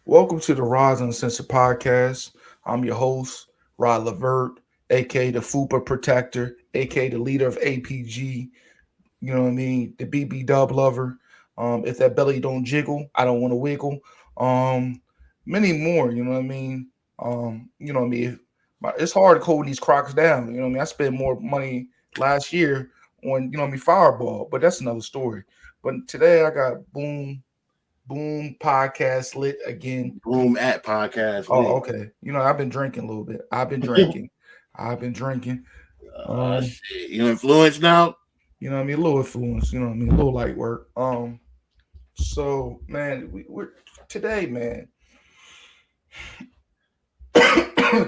Welcome to the Rise Uncensored podcast. I'm your host, Rod Levert, aka the Fupa Protector, aka the leader of APG. You know what I mean? The BB Dub lover. If that belly don't jiggle, I don't want to wiggle. Um, Many more. You know what I mean? You know what I mean? It's hard to hold these crocs down. You know what I mean? I spent more money last year on you know what I mean Fireball, but that's another story. But today I got Boom podcast lit again. Boom at podcast Oh, lit. okay. You know, I've been drinking a little bit. I've been drinking. I've been drinking. Um, Shit. You influenced now? you know what I mean? A little influence, you know what I mean? A little light work. So man, we're today, man.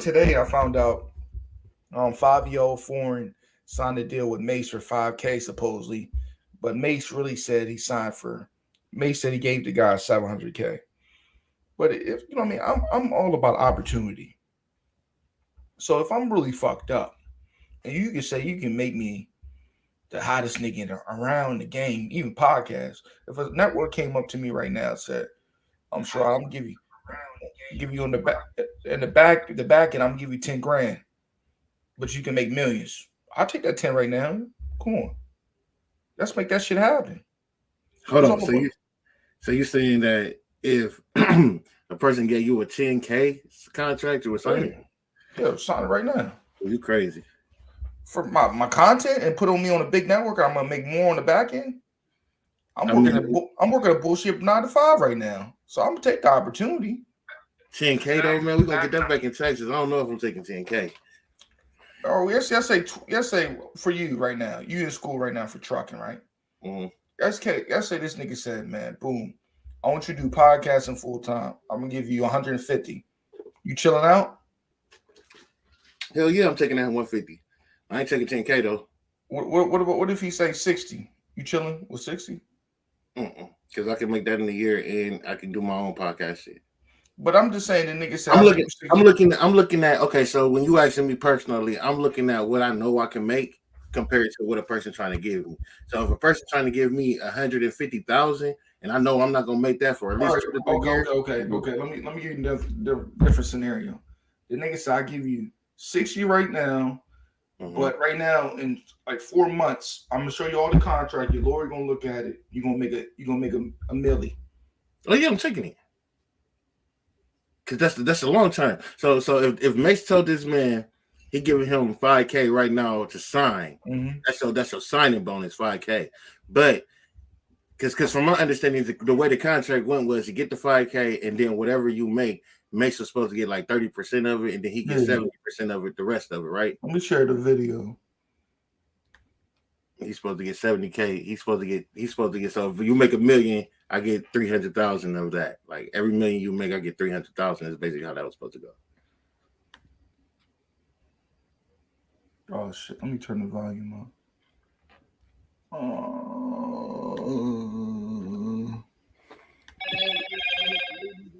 Today I found out Fivio Foreign signed a deal with Mase for 5K supposedly. But Mase really said he signed for Mase said he gave the guy 700K. But if you know what I mean, I'm all about opportunity. So if I'm really fucked up, and you can say you can make me the hottest nigga around the game, even podcast. If a network came up to me right now and said, "I'm sure I'm gonna give you on the back the back, and I'm gonna give you 10 grand, but you can make millions," I'll take that 10 right now. Come on, let's make that shit happen. Hold It's on. all about So you saying that if a person gave you a 10K contract, you would sign it? yeah, sign it right now. Well, you crazy. For my content and put on me on a big network, I'm gonna make more on the back end. I mean, I'm working a bullshit 9 to 5 right now, so I'm gonna take the opportunity. 10K though, man. We're gonna get that back in Texas. I don't know if I'm taking 10K. Oh, yes, say for you right now. You in school right now for trucking, right? Mm-hmm. Let's say this nigga said, man, boom, I want you to do podcasting full time. I'm gonna give you 150. You chilling out? Hell yeah, I'm taking that 150. I ain't taking 10K though. What if he say 60? You chilling with 60? Because I can make that in a year and I can do my own podcast shit. But I'm just saying the nigga said I'm I'll give looking. you 60. I'm looking at. Okay, so when you asking me personally, I'm looking at what I know I can make compared to what a person trying to give me. So if a person trying to give me 150,000, and I know I'm not gonna make that for at least Right. 2 to 3 years. Okay. Let me give you the different scenario. The nigga said I give you 60 right now. Mm-hmm. But right now, in like 4 months, I'm gonna show you all the contract. Your lawyer gonna look at it. You're gonna make a milli. Oh yeah, I'm taking it because that's a long time. So if Mace told this man he giving him 5K right now to sign, Mm-hmm. that's your signing bonus 5K. But because from my understanding, the way the contract went was you get the 5K and then whatever you make, Mace was supposed to get like 30% of it, and then he gets 70% of it, the rest of it, right? Let me share the video. He's supposed to get 70K. He's supposed to get so if you make a million, I get 300,000 of that. Like every million you make, I get 300,000. Is basically how that was supposed to go. Oh shit! Let me turn the volume up.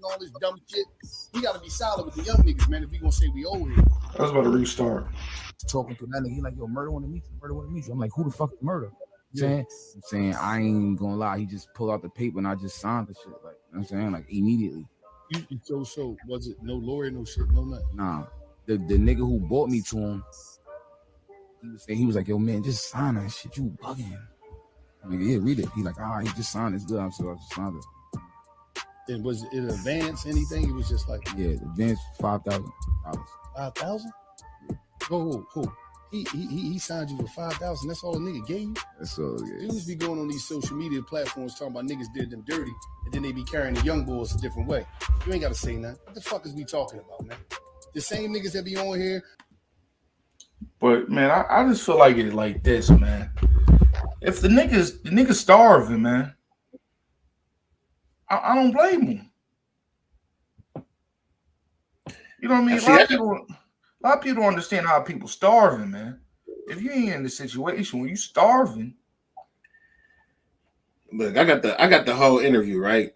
All this dumb shit. We gotta be solid with the young niggas, man. If we gonna say we old here. I was about to restart. Talking to that nigga, he like, yo, murder want to meet you, murder want to meet you. I'm like, who the fuck is murder? I'm saying I ain't gonna lie, he just pulled out the paper and I just signed the shit. Like, you know what I'm saying, like immediately. So was it no lawyer, no shit, no nothing? Nah, the nigga who bought me to him, he was like, yo man, just sign that shit, you bugging. I'm like, yeah, read it. He like, he just signed it, it's good. So I just signed it. And was it advance anything? It was just like the advance $5,000. 5,000? Whoa. He signed you for 5,000. That's all a nigga gave you. That's all. Yeah. Dudes be going on these social media platforms talking about niggas did them dirty, and then they be carrying the young boys a different way. You ain't gotta say nothing. What the fuck is we talking about, man? The same niggas that be on here. But man, I just feel like it like this, man. If the niggas starving, man, I don't blame him. You know what I mean? A lot of people don't understand how people starving, man. If you ain't in the situation where you starving. Look, I got the whole interview, right?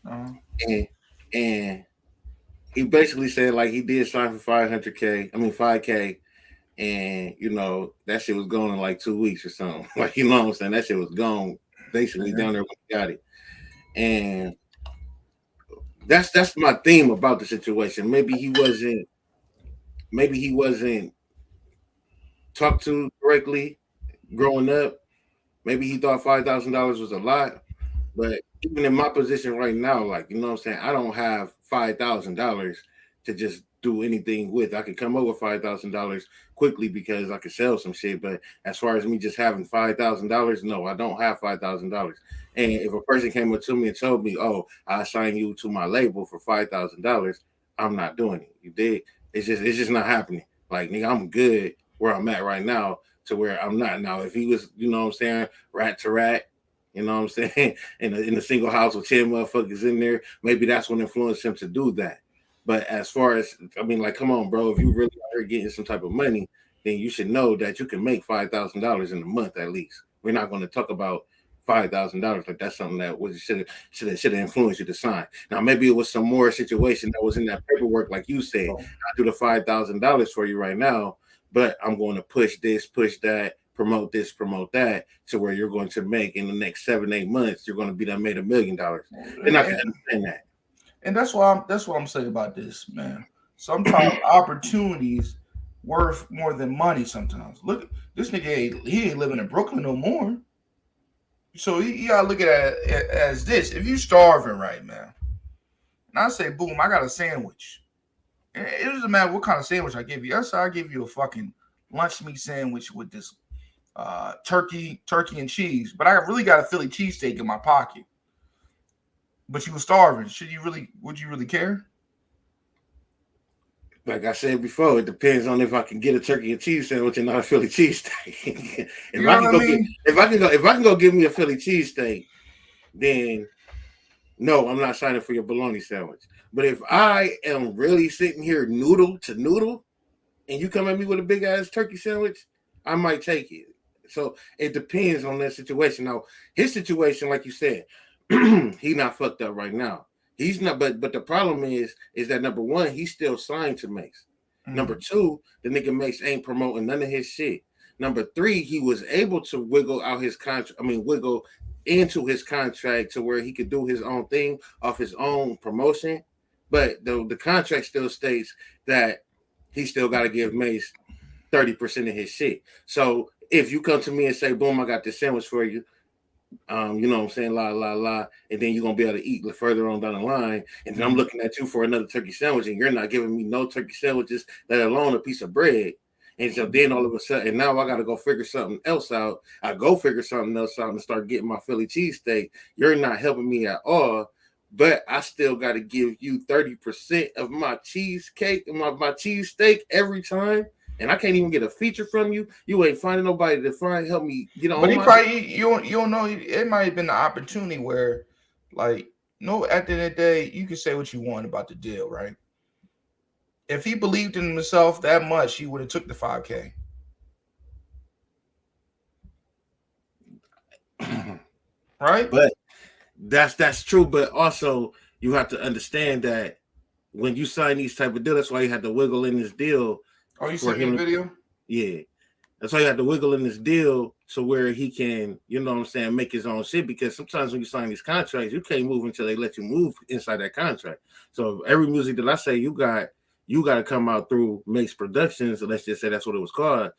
Uh-huh. And he basically said like he did sign for 5K, and you know that shit was gone in like 2 weeks or something. Like you know what I'm saying? That shit was gone basically down there when he got it. And That's my theme about the situation. Maybe he wasn't talked to correctly growing up. Maybe he thought $5,000 was a lot. But even in my position right now, like, you know what I'm saying, I don't have $5,000 to just do anything with. I could come up with $5,000 quickly because I could sell some shit. But as far as me just having $5,000, no, I don't have $5,000. And if a person came up to me and told me, "Oh, I assign you to my label for $5,000," I'm not doing it. You dig? It's just not happening. Like, nigga, I'm good where I'm at right now to where I'm not now. If he was, you know what I'm saying, rat to rat, you know what I'm saying, in a single house with 10 motherfuckers in there, maybe that's what influenced him to do that. But as far as, I mean, like, come on, bro, if you really are getting some type of money, then you should know that you can make $5,000 in a month at least. We're not going to talk about $5,000 like that's something that was should have influenced you to sign. Now maybe it was some more situation that was in that paperwork, like you said. I do the $5,000 for you right now, but I'm going to push this, push that, promote this, promote that, to where you're going to make in the next 7-8 months, you're going to be done made $1 million. And I can understand that. And that's what I'm saying about this, man. Sometimes opportunities worth more than money. Sometimes look, this nigga he ain't living in Brooklyn no more. So you gotta look at it as this: if you starving right, man, and I say, boom, I got a sandwich. It doesn't matter what kind of sandwich I give you. Yes, I give you a fucking lunch meat sandwich with this turkey and cheese, but I really got a Philly cheesesteak in my pocket. But you were starving. Would you really care? Like I said before, it depends on if I can get a turkey and cheese sandwich and not a Philly cheesesteak. If I can go get me a Philly cheesesteak, then no, I'm not signing for your bologna sandwich. But if I am really sitting here noodle to noodle, and you come at me with a big ass turkey sandwich, I might take it. So it depends on that situation. Now, his situation, like you said, he not fucked up right now. He's not, but the problem is that number one, he's still signed to Mase. Mm-hmm. Number two, the nigga Mase ain't promoting none of his shit. Number three, he was able to wiggle out his contract. Wiggle into his contract to where he could do his own thing off his own promotion. But the contract still states that he still got to give Mase 30% of his shit. So if you come to me and say, boom, I got this sandwich for you, you know what I'm saying, and then you're gonna be able to eat further on down the line, and then I'm looking at you for another turkey sandwich, and you're not giving me no turkey sandwiches, let alone a piece of bread. And so then all of a sudden, and now I gotta go figure something else out. I go figure something else out and start getting my Philly cheesesteak. You're not helping me at all, but I still gotta give you 30% of my cheesecake and my cheesesteak every time. And I can't even get a feature from you. You ain't finding nobody to help me get on. But he probably you don't know. It might have been the opportunity where, like, no, at the end of the day, you can say what you want about the deal, right? If he believed in himself that much, he would have took the 5K. Right? But that's true. But also you have to understand that when you sign these type of deals, that's why you had to wiggle in this deal. Oh, you sent me a video? Yeah. That's why you have to wiggle in this deal to where he can, you know what I'm saying, make his own shit. Because sometimes when you sign these contracts, you can't move until they let you move inside that contract. So every music that I say you got to come out through Mase Productions. So let's just say that's what it was called.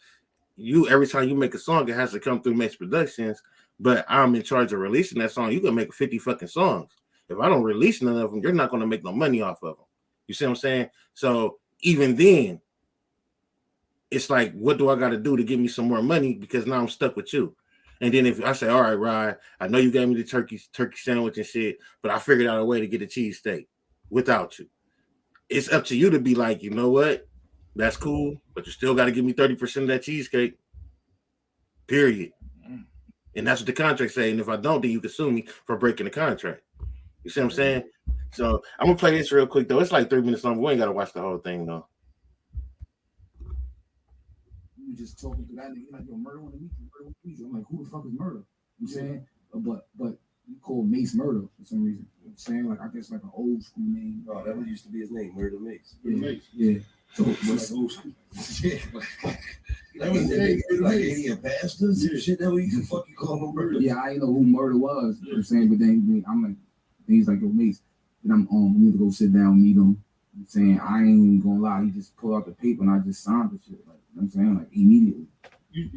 Every time you make a song, it has to come through Mase Productions. But I'm in charge of releasing that song. You can make 50 fucking songs. If I don't release none of them, you're not going to make no money off of them. You see what I'm saying? So even then, it's like, what do I got to do to give me some more money? Because now I'm stuck with you. And then if I say, all right, Ryan, I know you gave me the turkey sandwich and shit, but I figured out a way to get a cheesesteak without you. It's up to you to be like, you know what? That's cool, but you still got to give me 30% of that cheesecake. Period. And that's what the contract say. And if I don't, then you can sue me for breaking the contract. You see what I'm saying? So I'm gonna play this real quick though. It's like 3 minutes long. We ain't gotta watch the whole thing though. You just talking to that nigga like, yo, murder on the meat. I'm like, who the fuck is murder? You know what I'm saying? But you call Mase Murder for some reason. You know what I'm saying? Like, I guess like an old school name. Oh, that used to be his name, Murder Mase. Yeah. So what's old school? Yeah. That was like any pastors and shit that we used to fucking call him Murder. Yeah, I didn't know who Murder was. You know what I'm saying? But then I'm like, he's like, yo, Mase. and we need to go sit down, meet him. I'm saying I ain't gonna lie, he just pulled out the paper and I just signed the shit. Like I'm saying, like immediately.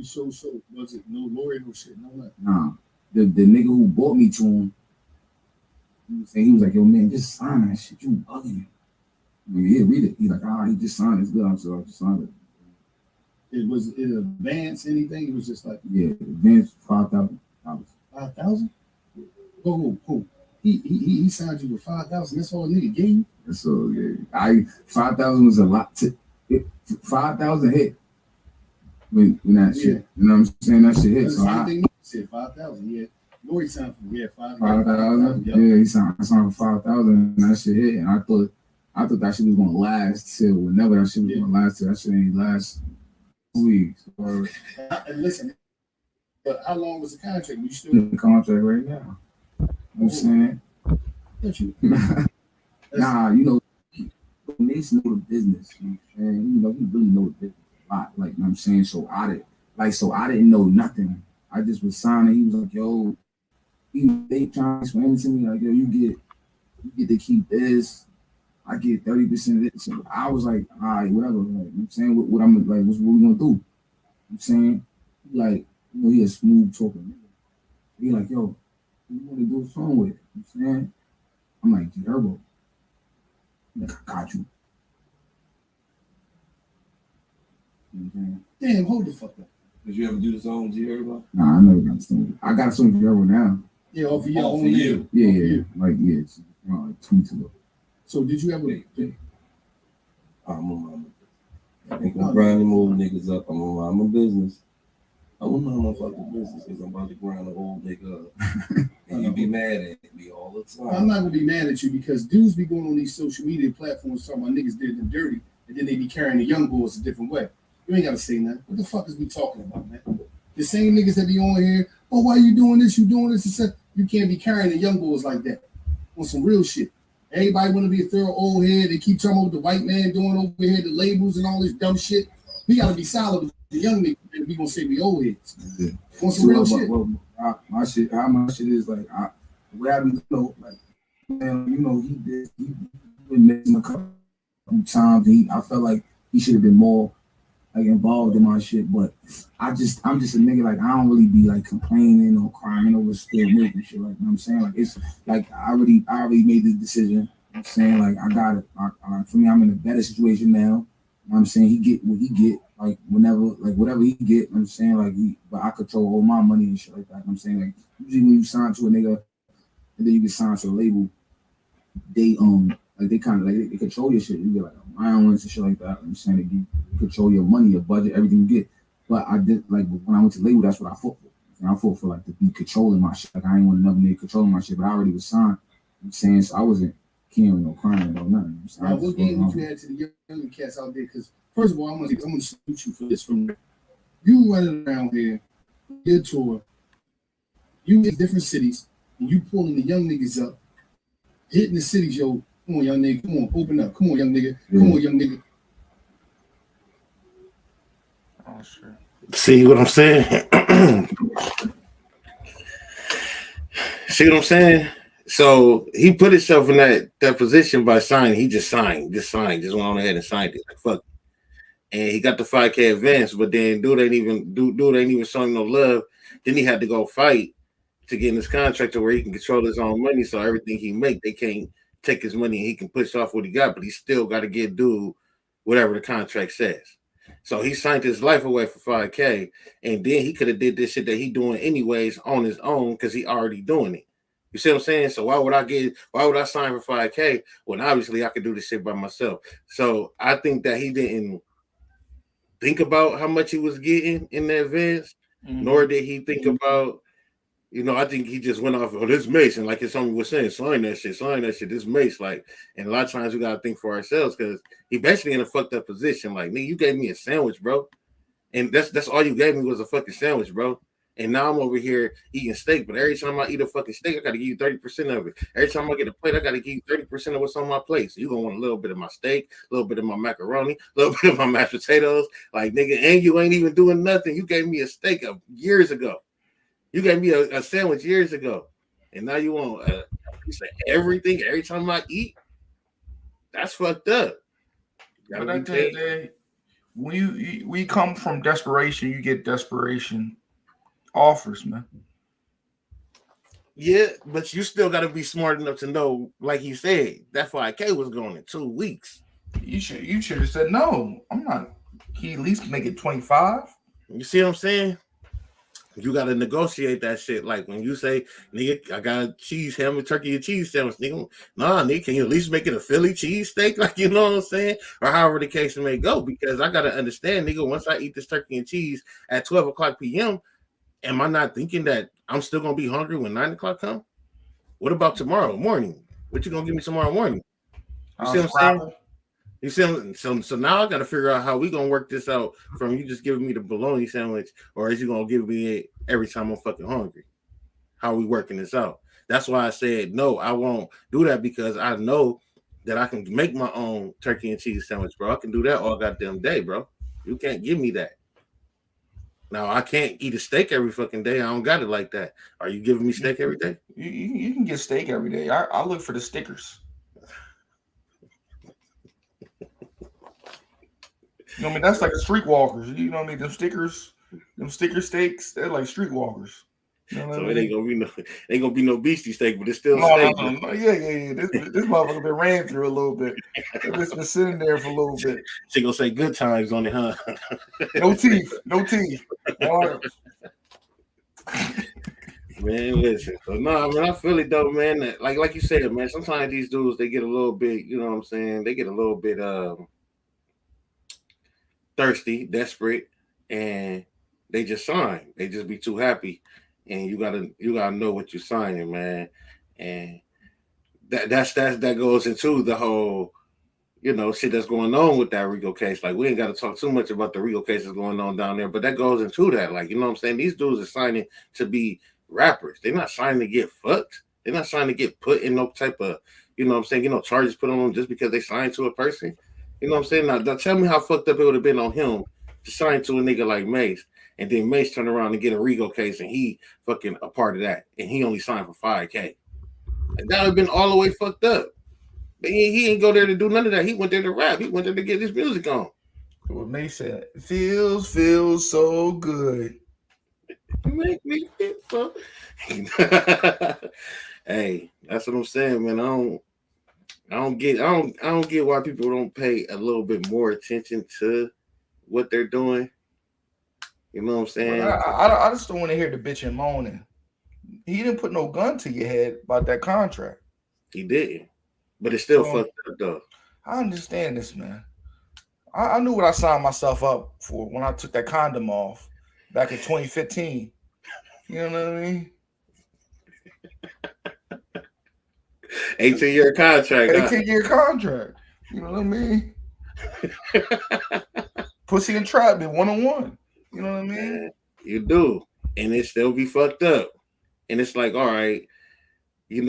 So was it no lawyer, no shit, no nothing? Nah, the nigga who brought me to him, he was like, yo man, just sign that shit. You bugging. Yeah, read it. He's like, he just signed it. It's good. So I just signed it. Was it advance anything? It was just like advance $5,000. 5,000? Cool. He signed you with 5,000. That's all nigga gave you. That's all. Yeah, 5,000 was a lot. 5,000 hit. When that shit, you know what I'm saying? That shit hit. So I said 5,000. Yeah, Lori signed for 5,000. Yeah, he signed for 5,000, and that shit hit. And I thought that shit was gonna last till whenever that shit was gonna last till. That shit ain't last 2 weeks. And listen, but how long was the contract? You still in the contract right now? You know what I'm saying? Nah, you know, Mase know the business. You know what I'm saying? You know, he really know the business a lot. Like, you know what I'm saying? So I didn't know nothing. I just was signing. He was like, yo, they trying to explain it to me, like, yo, you get to keep this. I get 30% of it. So I was like, all right, whatever. Like, you know what I'm saying? What I'm like, what we gonna do? You know what I'm saying? Like, you know, he a smooth talking nigga. He like, yo, what you wanna do a song with? You know what I'm saying? I'm like, G Herbo. Like, I got you. You know what I'm saying? Damn, hold the fuck up. Did you ever do the song with G Herbo? Nah, I never got a song. I got a song with G Herbo now. Yeah, off of your Off own of name. you. Yeah. Like 2 weeks ago. So did you ever? I'm a mama. I ain't gonna grind them old niggas up. I'm gonna mind my business. I'm gonna mind my fucking business because I'm about to grind the old nigga up. And you be mad at me all the time. I'm not gonna be mad at you because dudes be going on these social media platforms talking about niggas did them dirty, and then they be carrying the young boys a different way. You ain't gotta say nothing. What the fuck is we talking about, man? The same niggas that be on here, oh, why you doing this? You doing this? You can't be carrying the young boys like that on some real shit. Everybody want to be a thorough old head. They keep talking about what the white man doing over here, the labels and all this dumb shit. We gotta be solid with the young niggas. And we gonna say we old heads. Yeah. On some real shit. My shit is like, what happened, you know, like, man, you know, he been missing a couple times. I felt like he should have been more like involved in my shit, but I'm just a nigga, like, I don't really be like complaining or crying over still making shit, like, you know what I'm saying? Like, it's like I already made the decision. You know what I'm saying? Like, I got it. For me, I'm in a better situation now. You know what I'm saying? He get what he get, like, whenever, like, whatever he get. You know what I'm saying? Like, but I control all my money and shit like that. You know what I'm saying? Like, usually when you sign to a nigga and then you get signed to a label, they like they kind of like they control your shit. You get like allowance and shit like that. You know what I'm saying? They control your money, your budget, everything you get. But I did, like, when I went to label, that's what I fought for. And I fought for, like, to be controlling my shit. Like, I ain't want another nigga controlling my shit, but I already was signed. You know what I'm saying? So I wasn't caring or crying or nothing. You know Now, what game would you add to the young cats out there? Because first of all, I'm gonna salute you for this. From you running around here, your tour, you in different cities, and you pulling the young niggas up, hitting the cities, yo. Come on, young nigga. Come on, open up. Come on, young nigga. Come on, young nigga. Oh, sure. See what I'm saying? See what I'm saying? So he put himself in that position by signing. He just went on ahead and signed it. Like, fuck. And he got the 5K advance, but then dude ain't even showing no love. Then he had to go fight to get in his contract to where he can control his own money. So everything he make, they can't take his money and he can push off what he got, but he still got to get dude whatever the contract says. So he signed his life away for 5K, and then he could have did this shit that he doing anyways on his own because he already doing it. You see what I'm saying? So why would I sign for 5K when obviously I could do this shit by myself? So I think that he didn't think about how much he was getting in the advance, nor did he think about, you know, I think he just went off, this Mase, and like his homie was saying, sign that shit, this Mase, like, and a lot of times we gotta think for ourselves because he basically in a fucked up position. Like, nigga, you gave me a sandwich, bro, and that's all you gave me was a fucking sandwich, bro. And now I'm over here eating steak, but every time I eat a fucking steak, I gotta give you 30% of it. Every time I get a plate, I gotta give you 30% of what's on my plate. So you gonna want a little bit of my steak, a little bit of my macaroni, a little bit of my mashed potatoes, like, nigga, and you ain't even doing nothing. You gave me a steak years ago. You gave me a sandwich years ago. and now you want a piece of everything every time I eat. That's fucked up. But at the end of the day, when we come from desperation, you get desperation offers, man. Yeah, but you still got to be smart enough to know, like you said, that 5K was going in 2 weeks. You should have said no. I'm not. Can you at least make it 25? You see what I'm saying? You got to negotiate that shit. Like when you say, nigga, I got a cheese ham, turkey, and cheese sandwich, nigga. Nah, nigga, can you at least make it a Philly cheesesteak? Like, you know what I'm saying? Or however the case may go. Because I got to understand, nigga, once I eat this turkey and cheese at 12 o'clock p.m., am I not thinking that I'm still going to be hungry when 9 o'clock comes? What about tomorrow morning? What you going to give me tomorrow morning? You see what I'm saying? You see, so now I got to figure out how we gonna work this out. From you just giving me the bologna sandwich, or is you gonna give me it every time I'm fucking hungry? How we working this out? That's why I said no. I won't do that because I know that I can make my own turkey and cheese sandwich, bro. I can do that all goddamn day, bro. You can't give me that. Now I can't eat a steak every fucking day. I don't got it like that. Are you giving me steak every day? You can get steak every day. I look for the stickers. You know what I mean? That's like the streetwalkers. You know what I mean? Them sticker steaks, they're like streetwalkers. You know what So I mean? it ain't gonna be no beastie steak, but it's still no, steak. no. Yeah. This motherfucker been ran through a little bit. It's been sitting there for a little bit. She gonna say good times on it, huh? No teeth. Man, listen. So no, I mean I feel it though, man. That, like you said, man. Sometimes these dudes they get a little bit, you know what I'm saying? They get a little bit thirsty, desperate, and they just sign. They just be too happy, and you gotta know what you're signing, man. And that goes into the whole, you know, shit that's going on with that Rigo case. Like we ain't got to talk too much about the Rigo cases going on down there, but that goes into that. Like you know what I'm saying? These dudes are signing to be rappers. They're not signing to get fucked. They're not signing to get put in no type of, you know what I'm saying, charges put on them just because they signed to a person. You know what I'm saying? Now tell me how fucked up it would have been on him to sign to a nigga like Mase, and then Mase turn around and get a Rigo case, and he fucking a part of that, and he only signed for 5K. And that would have been all the way fucked up. But he ain't go there to do none of that. He went there to rap. He went there to get his music on. What Mase said, feels so good. Make me feel so. Hey, that's what I'm saying, man. I don't get why people don't pay a little bit more attention to what they're doing. You know what I'm saying? I just don't want to hear the bitch and moaning. He didn't put no gun to your head about that contract. He didn't, but it's still fucked up though. I understand this, man. I knew what I signed myself up for when I took that condom off back in 2015. You know what I mean? 18-year contract. 18-year contract. You know what I mean? Pussy entrapment 101. You know what I mean? Man, you do, and it still be fucked up. And it's like, all right, I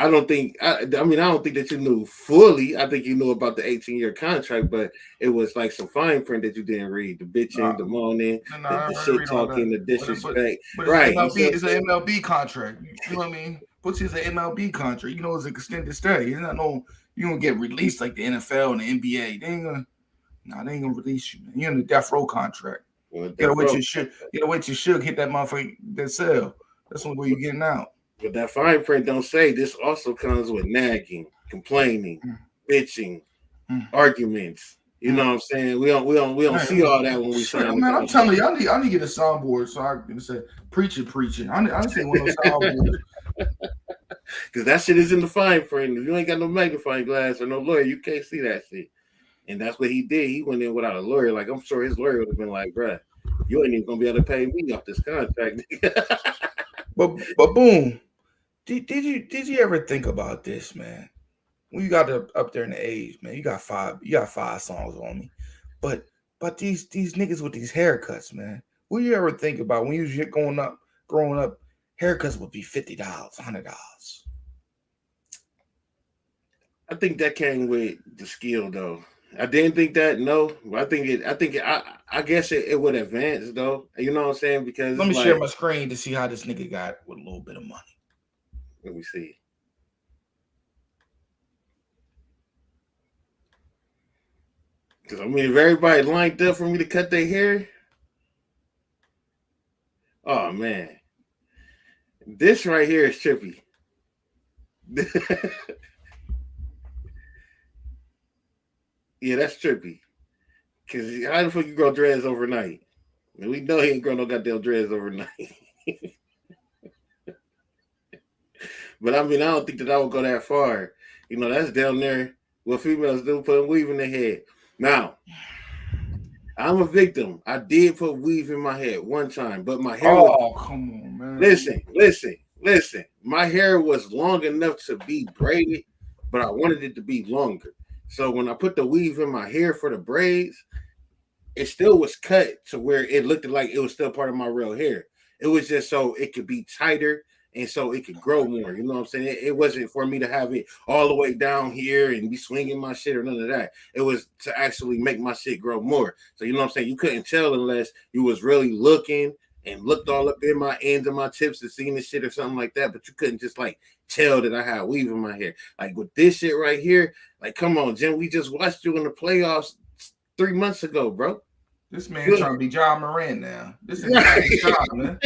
don't think that you knew fully. I think you knew about the 18-year contract, but it was like some fine print that you didn't read. The bitching, the moaning, the shit talking, the disrespect. But right. It's an MLB contract. You know what I mean? Pussy is an MLB contract. You know, it's an extended stay. It's not you don't get released like the NFL and the NBA. They ain't gonna release you, man. You're in the death row contract. You gotta wait till Suge hit that motherfucker that cell. That's the only way you're getting out. But that fine print don't say this also comes with nagging, complaining, bitching, arguments. You know what I'm saying? We don't see all that when we sign. Man, I'm telling you, I need to get a soundboard so I can say preaching. I say one of those soundboards. Because that shit is in the fine print. If you ain't got no magnifying glass or no lawyer, you can't see that shit. And that's what he did. He went in without a lawyer. Like I'm sure his lawyer would have been like, bruh, you ain't even gonna be able to pay me off this contract. But boom. Did you ever think about this, man? When you got up there in the age, man, you got five songs on me. But these niggas with these haircuts, man. What you ever think about when you was growing up, haircuts would be $50, $100. I think that came with the skill though. I didn't think that, no. I guess it would advance though. You know what I'm saying? Because let me share my screen to see how this nigga got with a little bit of money. Let me see. Because I mean, if everybody lined up for me to cut their hair, oh man, this right here is trippy. Yeah, that's trippy. Because how the fuck you grow dreads overnight? And we know he ain't grow no goddamn dreads overnight. But I mean, I don't think that I would go that far. You know, that's down there what females do, put weave in their head. Now, I'm a victim. I did put weave in my head one time, but my hair Oh, come on, man. Listen. My hair was long enough to be braided, but I wanted it to be longer. So when I put the weave in my hair for the braids, it still was cut to where it looked like it was still part of my real hair. It was just so it could be tighter and so it could grow more. You know what I'm saying? It wasn't for me to have it all the way down here and be swinging my shit or none of that. It was to actually make my shit grow more. So you know what I'm saying? You couldn't tell unless you was really looking and looked all up in my ends and my tips and seen this shit or something like that. But you couldn't just like tell that I had weave in my hair. Like with this shit right here, like come on, Jim, we just watched you in the playoffs 3 months ago, bro. This man trying to be John Moran now. This is shot, man.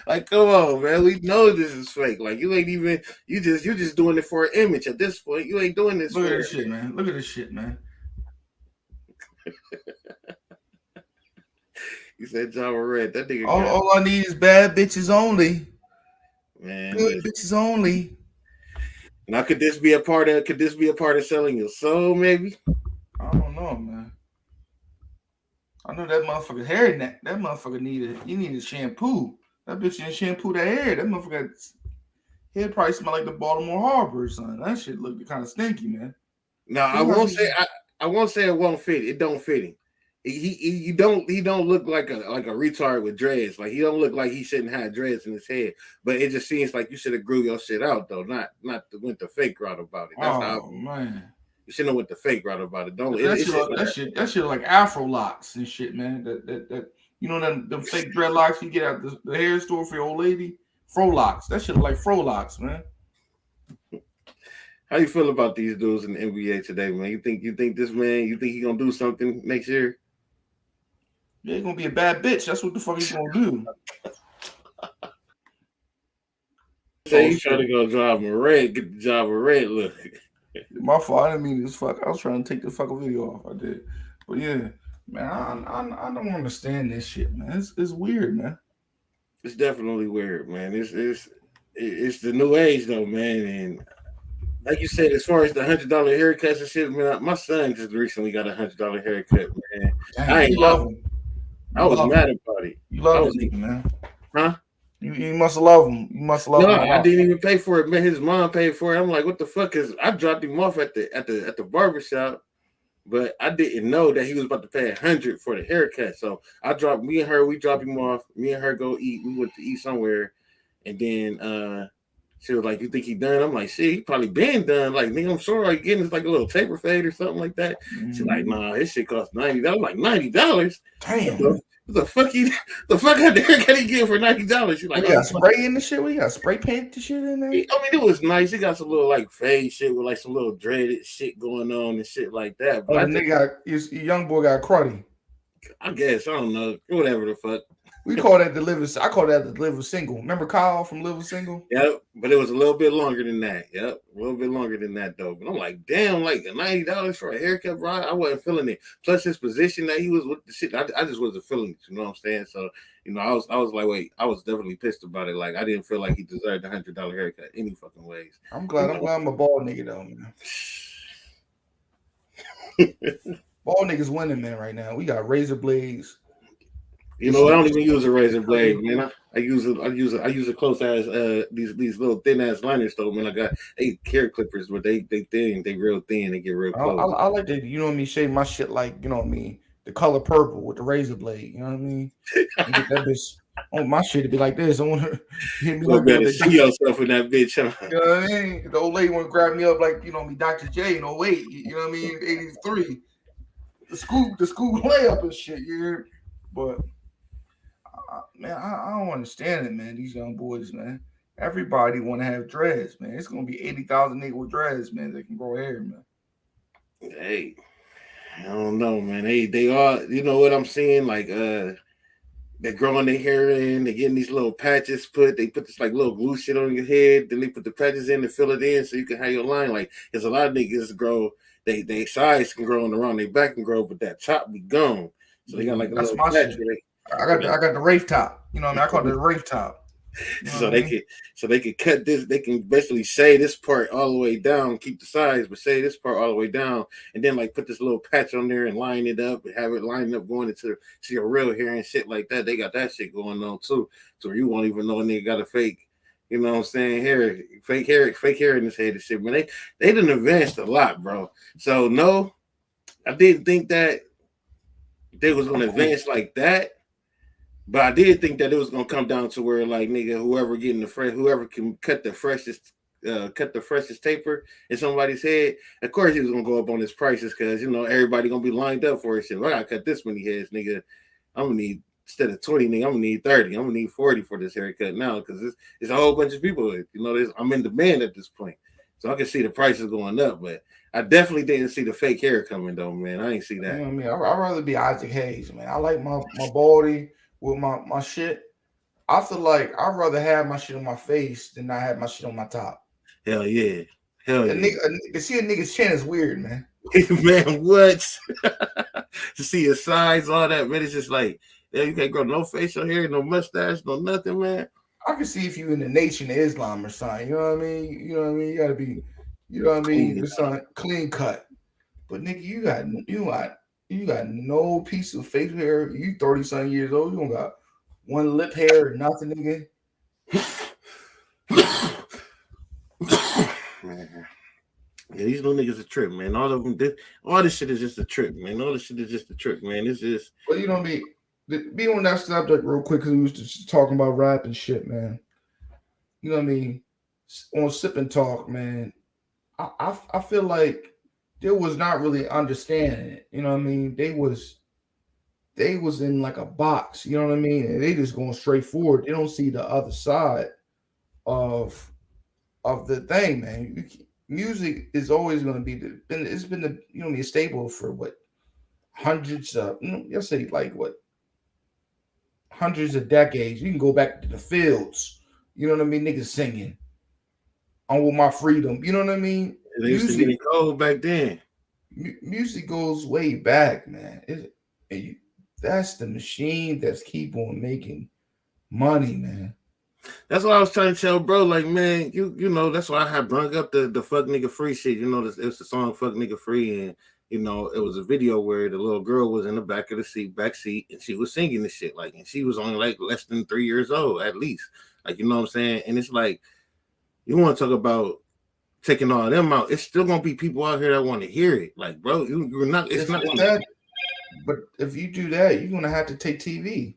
Like, come on, man. We know this is fake. Like, you ain't even you're just doing it for an image at this point. You ain't doing this. Look at this shit, man. Look at this shit, man. You said John Moran. That nigga. All I need is bad bitches only. Man, good bitches only. Now, could this be a part of selling your soul? Maybe. I don't know, man. I know that motherfucker's hair. That motherfucker needed shampoo. That bitch didn't shampoo that hair. That motherfucker hair probably smell like the Baltimore Harbor or something. That shit looked kind of stinky, man. No, I won't say it won't fit. It don't fit him. He don't look like a retard with dreads. Like he don't look like he shouldn't have dreads in his head. But it just seems like you should have grew your shit out though, not went the fake route about it. That's man. You shouldn't have went the fake route about it. Don't that shit like Afro locks and shit, man. That you know them fake dreadlocks you get at the hair store for your old lady? Fro locks. That shit like fro locks, man. How you feel about these dudes in the NBA today, man? You think this man? You think he gonna do something next year? Yeah, he's gonna be a bad bitch. That's what the fuck he's gonna do. Say he's trying to go drive a red, get the job a red look. My fault. I didn't mean this fuck. I was trying to take the fucking video off. I did, but yeah, man, I don't understand this shit, man. It's weird, man. It's definitely weird, man. It's the new age though, man. And like you said, as far as the $100 haircuts and shit, man, my son just recently got a $100 haircut, man. Dang, I ain't love him. I was mad about it. You love this nigga, man. Huh? You must love him. You must love him. No, I didn't even pay for it, man. His mom paid for it. I'm like, what the fuck? Cause I dropped him off at the barbershop, but I didn't know that he was about to pay $100 for the haircut. So we dropped him off. Me and her go eat. We went to eat somewhere, and then she was like, "You think he done?" I'm like, "Shit, he probably been done." Like, nigga, I'm sure like getting this like a little taper fade or something like that. Mm-hmm. She's like, "Nah, this shit costs $90." I'm like, $90? Damn. The fuck out there can he get for $90? She's like, you got spray in the shit? What you got spray paint the shit in there? I mean, it was nice. It got some little like fade shit with like some little dreaded shit going on and shit like that. But your young boy got cruddy. I guess I don't know. Whatever the fuck. We call that the liver. I call that the liver single. Remember Kyle from Liver Single? Yep, but it was a little bit longer than that. Yep, a little bit longer than that though. But I'm like, damn, like $90 for a haircut, bro. I wasn't feeling it. Plus his position that he was with the shit, I just wasn't feeling it. You know what I'm saying? So you know, I was like, wait, I was definitely pissed about it. Like I didn't feel like he deserved a $100 haircut any fucking ways. I'm glad I'm a bald nigga though, man. Bald niggas winning, man. Right now, we got razor blades. You know, I don't even use a razor blade, man. I use a close ass these little thin ass liners though, man. I got 8 hair clippers, but they thin, they real thin, they get real close. I like to, you know what I mean, shave my shit like, you know what I mean, the color purple with the razor blade, you know what I mean? And get that bitch on my shit to be like this. I want to hit me like better see yourself in that bitch, huh? You know what I mean? The old lady want to grab me up like, you know me, Dr. J in 08, you know what I mean? 83. The school layup and shit, you hear? But man, I don't understand it, man. These young boys, man. Everybody want to have dreads, man. It's gonna be 80,000 niggas with dreads, man. They can grow hair, man. Hey, I don't know, man. They are, you know what I'm seeing? Like they're growing their hair in, they're getting these little patches they put this like little glue shit on your head, then they put the patches in and fill it in so you can have your line. Like there's a lot of niggas grow, they size can grow and around their back can grow, but that top be gone. So they got like a That's little my patch shit. where I got the Wraith top. You know what I mean? I call it the Wraith top. You know so what I they mean? could cut this, they can basically shave this part all the way down, keep the size, but shave this part all the way down, and then like put this little patch on there and line it up and have it lined up going into your real hair and shit like that. They got that shit going on too. So you won't even know a nigga got a fake, you know what I'm saying, fake hair in his head and shit. But they done advanced a lot, bro. So no, I didn't think that they was gonna advance like that. But I did think that it was gonna come down to where, like, nigga, whoever can cut the freshest taper in somebody's head, of course he was gonna go up on his prices because you know everybody gonna be lined up for it. Shit, well, I gotta cut this many heads, nigga. I'm gonna need instead of 20, nigga, I'm gonna need 30. I'm gonna need 40 for this haircut now because it's a whole bunch of people. You know, I'm in demand at this point, so I can see the prices going up. But I definitely didn't see the fake hair coming though, man. I ain't see that. You know what I mean? I'd rather be Isaac Hayes, man. I like my baldy with my shit. I feel like I'd rather have my shit on my face than not have my shit on my top. Hell yeah. Hell yeah. To see a nigga's chin is weird, man. Man, what? To see his sides, all that, man, it's just like, yeah, you can't grow no facial hair, no mustache, no nothing, man. I can see if you in the Nation of Islam or something. You know what I mean? You know what I mean? You gotta be, you know what I mean? Something clean cut. But nigga, you got no piece of facial hair. You 30-something years old. You don't got one lip hair or nothing, nigga. Man. Yeah, these little niggas a trip, man. All of them, all this shit is just a trip, man. All this shit is just a trip, man. It's just. But you know what I mean? Be on that subject real quick because we was just talking about rap and shit, man. You know what I mean? On Sip and Talk, man. I feel like they was not really understanding it. You know what I mean? They was in like a box. You know what I mean? And they just going straight forward. They don't see the other side of the thing, man. Music is always going to be it's been the you know what I mean, stable for what hundreds of let's say like what hundreds of decades. You can go back to the fields. You know what I mean? Niggas singing "On With My Freedom." You know what I mean? They used to get cold back then. Music goes way back, man. That's the machine that's keep on making money, man. That's what I was trying to tell bro. Like, man, you know, that's why I had brung up the fuck nigga free shit. You know, it's the song "Fuck Nigga Free," and you know, it was a video where the little girl was in the back of the back seat, and she was singing this shit. Like, and she was only like less than 3 years old, at least. Like, you know what I'm saying? And it's like, you want to talk about taking all of them out? It's still gonna be people out here that want to hear it. Like, bro, you're not. It's not that. But if you do that, you're gonna have to take TV.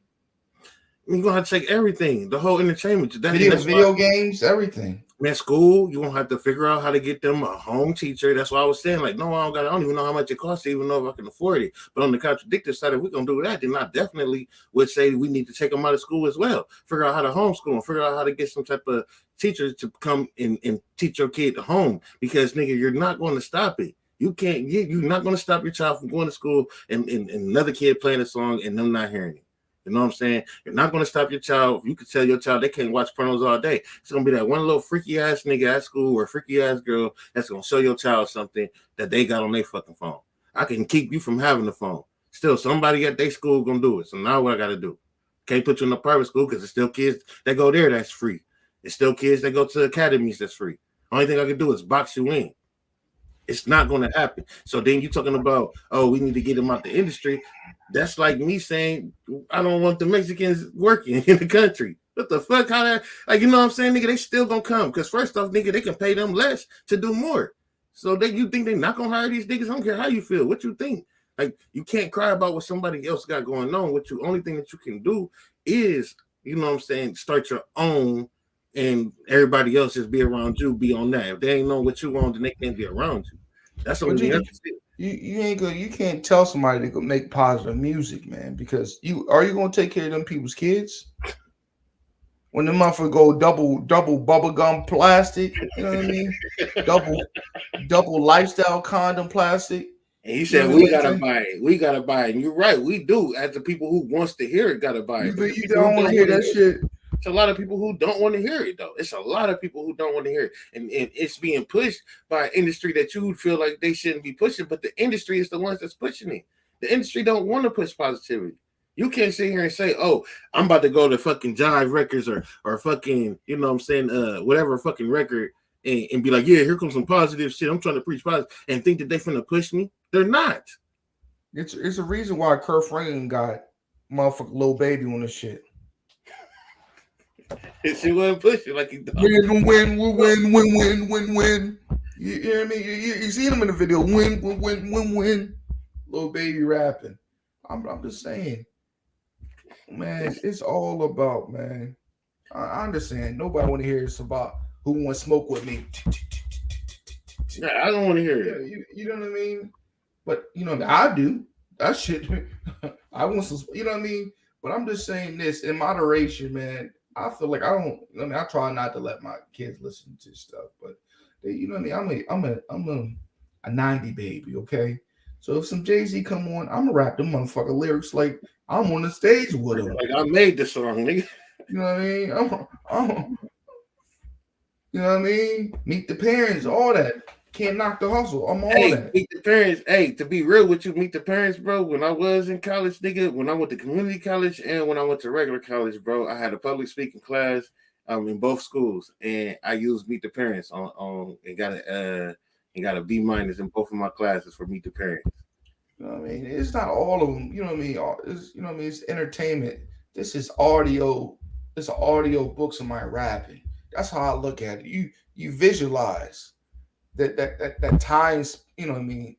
You're gonna have to take everything, the whole entertainment. Video games, everything. Man, school, you're gonna have to figure out how to get them a home teacher. That's why I was saying, like, no, I don't even know how much it costs to even know if I can afford it. But on the contradictory side, if we're gonna do that, then I definitely would say we need to take them out of school as well. Figure out how to homeschool and figure out how to get some type of teacher to come and teach your kid at home. Because nigga, you're not going to stop it. You're not going to stop your child from going to school and another kid playing a song and them not hearing it. You know what I'm saying? You're not going to stop your child. You could tell your child they can't watch pornos all day. It's going to be that one little freaky ass nigga at school or freaky ass girl that's going to show your child something that they got on their fucking phone. I can keep you from having the phone. Still, somebody at their school going to do it. So now what I got to do? Can't put you in a private school because there's still kids that go there that's free. There's still kids that go to academies that's free. Only thing I can do is box you in. It's not going to happen. So then you're talking about, oh, we need to get them out the industry. That's like me saying, I don't want the Mexicans working in the country. What the fuck? How that? Like, you know what I'm saying, nigga? They still gonna come because first off, nigga, they can pay them less to do more. So you think they're not gonna hire these niggas? I don't care how you feel. What you think? Like, you can't cry about what somebody else got going on. Only thing that you can do is, you know what I'm saying, start your own. And everybody else just be around you, be on that. If they ain't know what you want, then they can't be around you. That's what you can't tell somebody to make positive music, man, because are you gonna take care of them people's kids? when the motherfucker go double bubble gum plastic, you know what I mean? Double lifestyle condom plastic. And he You know said, what I mean? we gotta buy it. We gotta buy it. And you're right, we do. As the people who wants to hear it, gotta buy it. But the You people who don't want to don't hear want to that hear shit. it's a lot of people who don't want to hear it, though. It's a lot of people who don't want to hear it. And it's being pushed by an industry that you would feel like they shouldn't be pushing, but the industry is the ones that's pushing it. The industry don't want to push positivity. You can't sit here and say, "Oh, I'm about to go to fucking Jive Records or fucking, you know what I'm saying, whatever fucking record and be like, yeah, here comes some positive shit. I'm trying to preach positive and think that they finna push me. They're not. It's a reason why Kurt Franklin got motherfucking Lil Baby on this shit. She wasn't pushing like he thought. Win. You hear me? You seen him in the video. Win. Lil Baby rapping. I'm just saying, man. It's all about, man. I understand. Nobody want to hear it's about who wants smoke with me. Yeah, I don't want to hear it. You know what I mean? But you know, I do that shit. I want some. You know what I mean? But I'm just saying this in moderation, man. I feel like I don't. I mean, I try not to let my kids listen to stuff, but they, you know what I mean. I'm a 90 baby, okay. So if some Jay-Z come on, I'm gonna rap the motherfucker lyrics like I'm on the stage with him. Like I made the song, nigga. You know what I mean? You know what I mean? Meet the parents, all that. Can't knock the hustle. I'm all that. Meet the parents. Hey, to be real with you, meet the parents, bro. When I was in college, nigga, when I went to community college and when I went to regular college, bro, I had a public speaking class in both schools, and I used meet the parents on and got a B minus in both of my classes for meet the parents. You know what I mean? It's not all of them. You know what I mean? It's, you know what I mean? It's entertainment. This is audio. It's an audio book. Somebody rapping. That's how I look at it. You visualize that times, you know what I mean,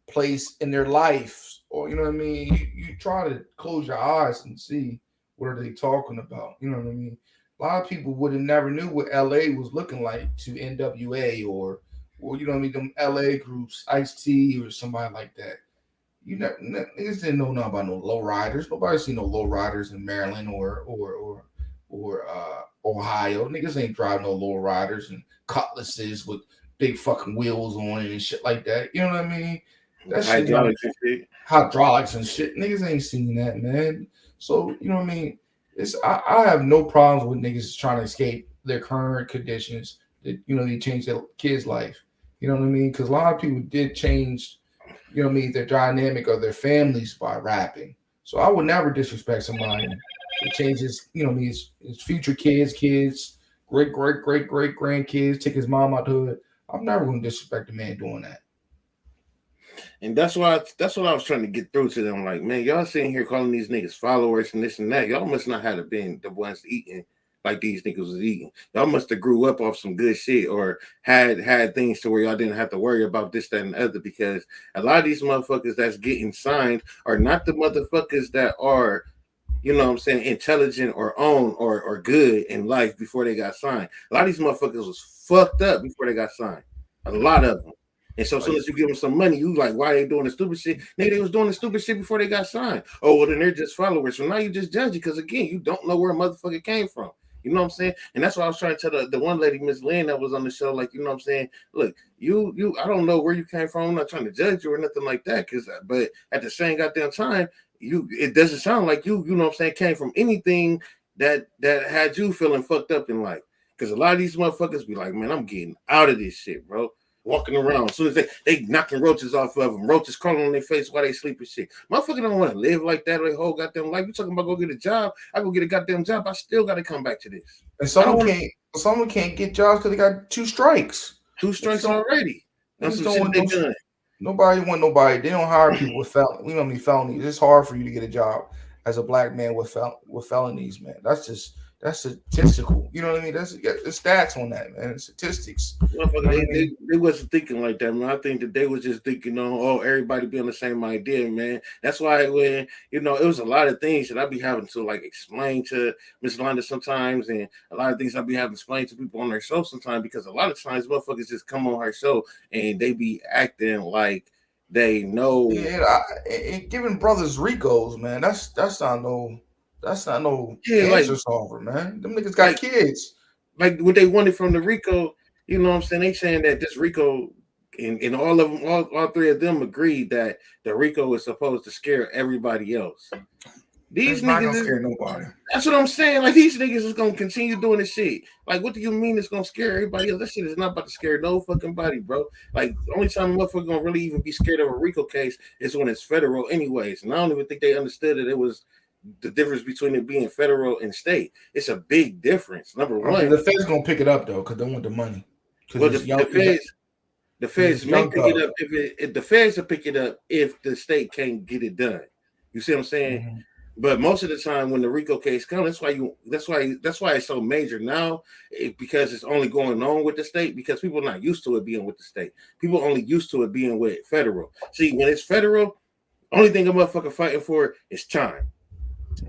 place in their life, or you know what I mean. You try to close your eyes and see what are they talking about. You know what I mean. A lot of people would have never knew what LA was looking like to NWA or you know what I mean, them LA groups, Ice T or somebody like that. You know, niggas didn't know nothing about no low riders. Nobody seen no low riders in Maryland or Ohio. Niggas ain't driving no low riders and cutlasses with big fucking wheels on it and shit like that. You know what I mean? That shit, hydraulics and shit. Niggas ain't seen that, man. So you know what I mean? I have no problems with niggas trying to escape their current conditions. That you know they change their kids' life. You know what I mean? Because a lot of people did change. You know what I mean? Their dynamic of their families by rapping. So I would never disrespect somebody that changes. You know what I mean? His future kids, great grandkids, take his mom out to it. I'm never going to disrespect a man doing that. And that's what I was trying to get through to them. Like, man, y'all sitting here calling these niggas followers and this and that. Y'all must not have been the ones eating like these niggas was eating. Y'all must have grew up off some good shit or had things to where y'all didn't have to worry about this, that, and the other, because a lot of these motherfuckers that's getting signed are not the motherfuckers that are, you know what I'm saying, intelligent or own or good in life before they got signed. A lot of these motherfuckers was fucked up before they got signed. A lot of them. And so as soon as you give them some money, you like, why are they doing the stupid shit? Nigga, they was doing the stupid shit before they got signed. Oh, well, then they're just followers. So now you just judge it because, again, you don't know where a motherfucker came from. You know what I'm saying? And that's what I was trying to tell the one lady, Miss Lynn, that was on the show. Like, you know what I'm saying? Look, you, I don't know where you came from. I'm not trying to judge you or nothing like that. But at the same goddamn time, it doesn't sound like you know what I'm saying, came from anything that had you feeling fucked up in life. Because a lot of these motherfuckers be like, man, I'm getting out of this shit, bro. Walking around, as soon as they knocking roaches off of them, roaches crawling on their face while they sleep and shit. Motherfucker don't want to live like that their whole goddamn life. You talking about go get a job? I go get a goddamn job. I still got to come back to this. And someone can't get jobs because they got 2 strikes. 2 strikes already. That's some shit they done. Nobody want nobody. They don't hire people with felonies. We don't need felonies. It's hard for you to get a job as a black man with felonies, man. That's statistical. You know what I mean? That's stats on that, man. Statistics. They wasn't thinking like that, man. I think that they was just thinking on, everybody be on the same idea, man. That's why when, you know, it was a lot of things that I be having to like explain to Miss Londa sometimes, and a lot of things I be having to explain to people on their show sometimes, because a lot of times motherfuckers just come on her show and they be acting like they know. Yeah, and giving brothers Ricos, man. That's That's not no Yeah, cancer solver, man. Them niggas got like kids. like what they wanted from the RICO. You know what I'm saying? They saying that this RICO and all of them, all three of them agreed that the RICO is supposed to scare everybody else. It's These not niggas gonna is scare nobody. that's what I'm saying. Like these niggas is gonna continue doing this shit. Like, what do you mean it's gonna scare everybody else? That shit is not about to scare no fucking body, bro. Like, the only time a motherfucker gonna really even be scared of a RICO case is when it's federal, anyways. And I don't even think they understood that it was the difference between it being federal and state. It's a big difference. Number one, The Fed's gonna pick it up though, because they want the money. well, Because it's young. the feds It's may young pick it thug. up if the feds will pick it up if the state can't get it done. You see what I'm saying? Mm-hmm. But most of the time, when the RICO case comes, that's why it's so major now, because it's only going on with the state, because people are not used to it being with the state. People are only used to it being with federal. See, when it's federal, only thing a motherfucker fighting for is time.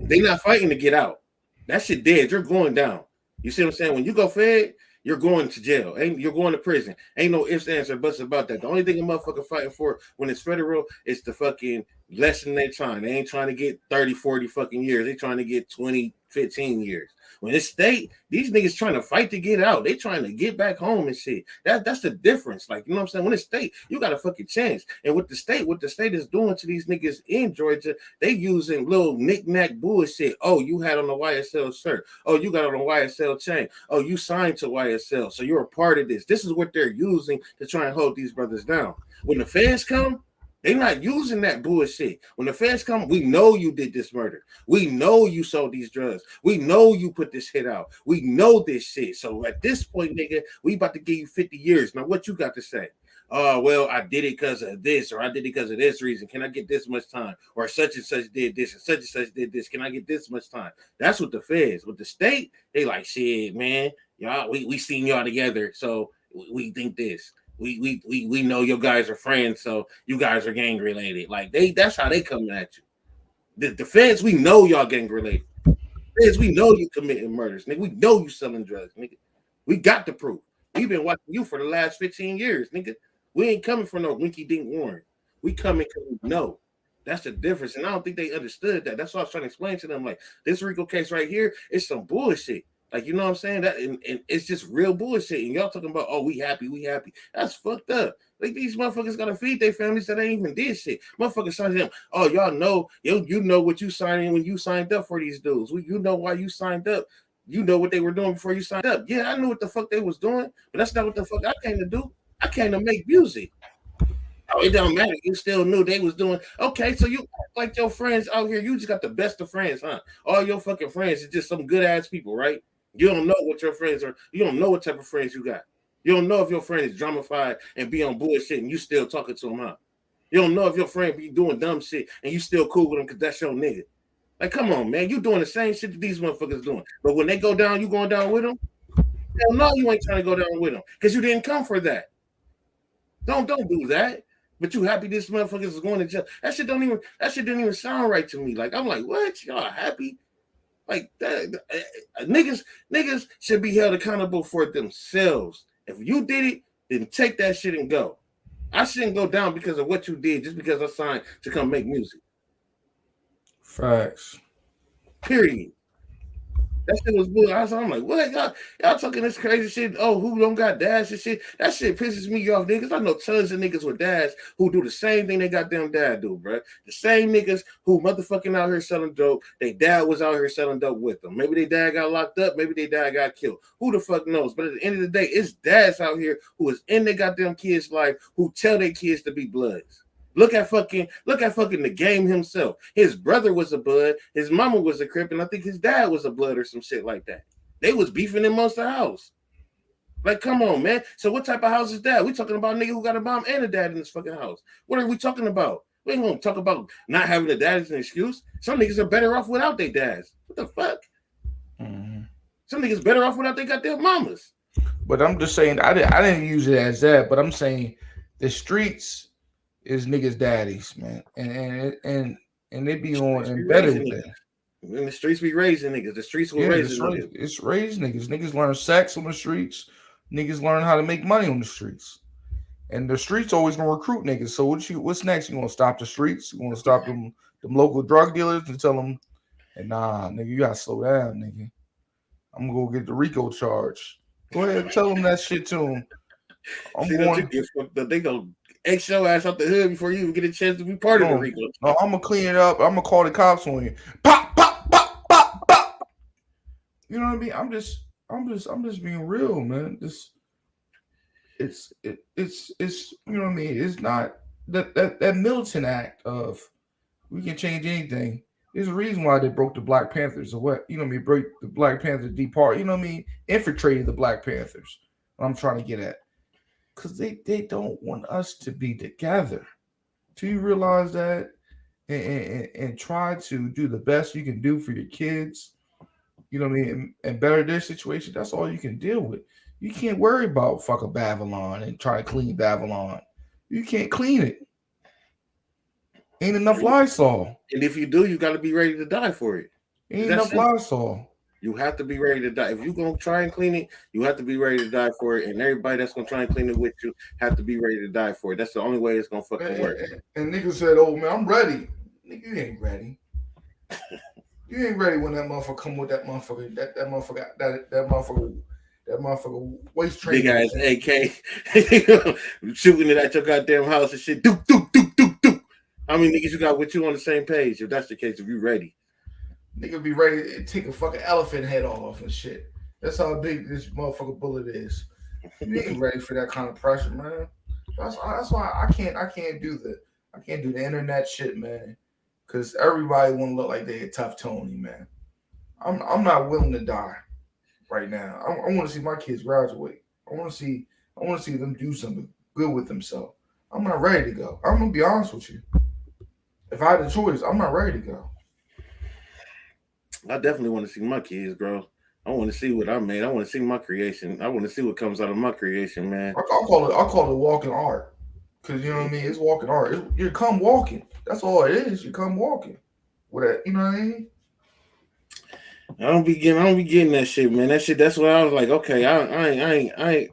They not fighting to get out. That shit dead. You're going down. You see what I'm saying? When you go fed, you're going to jail. You're going to prison. Ain't no ifs, ands, or buts about that. The only thing a motherfucker fighting for when it's federal is to fucking lessen their time. They ain't trying to get 30, 40 fucking years. They trying to get 20, 15 years. When it's state, these niggas trying to fight to get out. They trying to get back home and shit. That's the difference. Like, you know what I'm saying? When it's state, you got a fucking chance. And what the state is doing to these niggas in Georgia, they using little knick-knack bullshit. Oh, you had on a YSL shirt. Oh, you got on a YSL chain. Oh, you signed to YSL. So you're a part of this. This is what they're using to try and hold these brothers down. When the feds come, they're not using that bullshit. When the feds come, we know you did this murder. We know you sold these drugs. We know you put this hit out. We know this shit. So at this point, nigga, we about to give you 50 years. Now, what you got to say? Oh, well, I did it because of this, or I did it because of this reason. Can I get this much time? Or such and such did this, and such did this. Can I get this much time? That's what the feds. With the state, they like, shit, man. Y'all, we seen y'all together, so we think this. We know your guys are friends, so you guys are gang related. Like that's how they coming at you. The feds, we know y'all gang related. Feds, we know you committing murders, nigga. We know you selling drugs, nigga. We got the proof. We've been watching you for the last 15 years, nigga. We ain't coming for no winky dink warrant. We coming because we know. That's the difference. And I don't think they understood that. That's what I was trying to explain to them. Like, this RICO case right here is some bullshit. Like, you know what I'm saying? That and it's just real bullshit. And y'all talking about, oh, we happy. That's fucked up. Like, these motherfuckers gotta feed their families that ain't even did shit. Motherfuckers signed them. Oh, y'all know, you know what you signed in when you signed up for these dudes. You know why you signed up. You know what they were doing before you signed up. Yeah, I knew what the fuck they was doing, but that's not what the fuck I came to do. I came to make music. Oh, it don't matter. You still knew they was doing. Okay, so you like your friends out here. You just got the best of friends, huh? All your fucking friends is just some good ass people, right? You don't know what your friends are. You don't know what type of friends you got. You don't know if your friend is dramified and be on bullshit and you still talking to him, huh? You don't know if your friend be doing dumb shit and you still cool with him because that's your nigga. Like, come on, man. You doing the same shit that these motherfuckers doing. But when they go down, you going down with them? Hell no, you ain't trying to go down with them because you didn't come for that. Don't do that. But you happy this motherfucker is going to jail? That shit didn't even sound right to me. Like, I'm like, what? Y'all happy? Like that, niggas should be held accountable for themselves. If you did it, then take that shit and go. I shouldn't go down because of what you did, just because I signed to come make music. Facts. Period. That shit was bull. I'm like, what? Y'all talking this crazy shit? Oh, who don't got dads and shit? That shit pisses me off, niggas. I know tons of niggas with dads who do the same thing they goddamn dad do, bro. The same niggas who motherfucking out here selling dope. They dad was out here selling dope with them. Maybe their dad got locked up. Maybe their dad got killed. Who the fuck knows? But at the end of the day, it's dads out here who is in their goddamn kids' life who tell their kids to be bloods. Look at fucking the game himself. His brother was a blood, his mama was a Crip, and I think his dad was a blood or some shit like that. They was beefing in most of the house. Like, come on, man. So what type of house is that? We talking about a nigga who got a mom and a dad in this fucking house. What are we talking about? We ain't gonna talk about not having a dad as an excuse. Some niggas are better off without their dads. What the fuck? Mm-hmm. Some niggas better off without their goddamn mamas. But I'm just saying, I didn't use it as that, but I'm saying the streets is niggas' daddies, man, and they be on embedded with that. And the streets be raising niggas. The streets will raise niggas. It's raised niggas. Niggas learn sex on the streets. Niggas learn how to make money on the streets. And the streets always gonna recruit niggas. So what's next? You gonna stop the streets? You gonna stop them local drug dealers and tell them And nah, nigga, you gotta slow down, nigga. I'm gonna go get the RICO charge. Go ahead, tell them that shit to him. I'm See, don't you going. get fucked up. They gonna X your ass out the hood before you even get a chance to be part of the No, RICO. no, I'm gonna clean it up. I'm gonna call the cops on you. Pop, pop, pop, pop, pop. You know what I mean? I'm just being real, man. It's you know what I mean. It's not that militant act of we can change anything. There's a reason why they broke the Black Panthers or what, you know what I mean, break the Black Panthers depart, you know what I mean, infiltrated the Black Panthers. What I'm trying to get at. Because they don't want us to be together. Do you realize that? And try to do the best you can do for your kids, you know what I mean, and better their situation. That's all you can deal with. You can't worry about fucking Babylon and try to clean Babylon. You can't clean it. Ain't enough Lysol. And if you do, you got to be ready to die for it. Ain't enough Lysol. You have to be ready to die. If you're going to try and clean it, you have to be ready to die for it. And everybody that's going to try and clean it with you have to be ready to die for it. That's the only way it's going to fucking work. And niggas said, oh, man, I'm ready. Nigga, you ain't ready. You ain't ready when that motherfucker come with that motherfucker, that motherfucker waist training. Big ass AK shooting it at your goddamn house and shit. Doop, doop, doop, doop, doop. How many niggas you got with you on the same page? If that's the case, if you ready. Nigga be ready to take a fucking elephant head off and shit. That's how big this motherfucker bullet is. You ain't ready for that kind of pressure, man. That's why I can't do the internet shit, man. Cause everybody want to look like they a tough Tony, man. I'm not willing to die right now. I want to see my kids graduate. I want to see them do something good with themselves. I'm not ready to go. I'm gonna be honest with you. If I had a choice, I'm not ready to go. I definitely want to see my kids grow. I want to see what I made. I want to see my creation. I want to see what comes out of my creation, man. I'll call it walking art. Cause you know what I mean? It's walking art. You come walking. That's all it is. You come walking. With that, you know what I mean? I don't be getting that shit, man. That shit. That's what I was like. Okay, it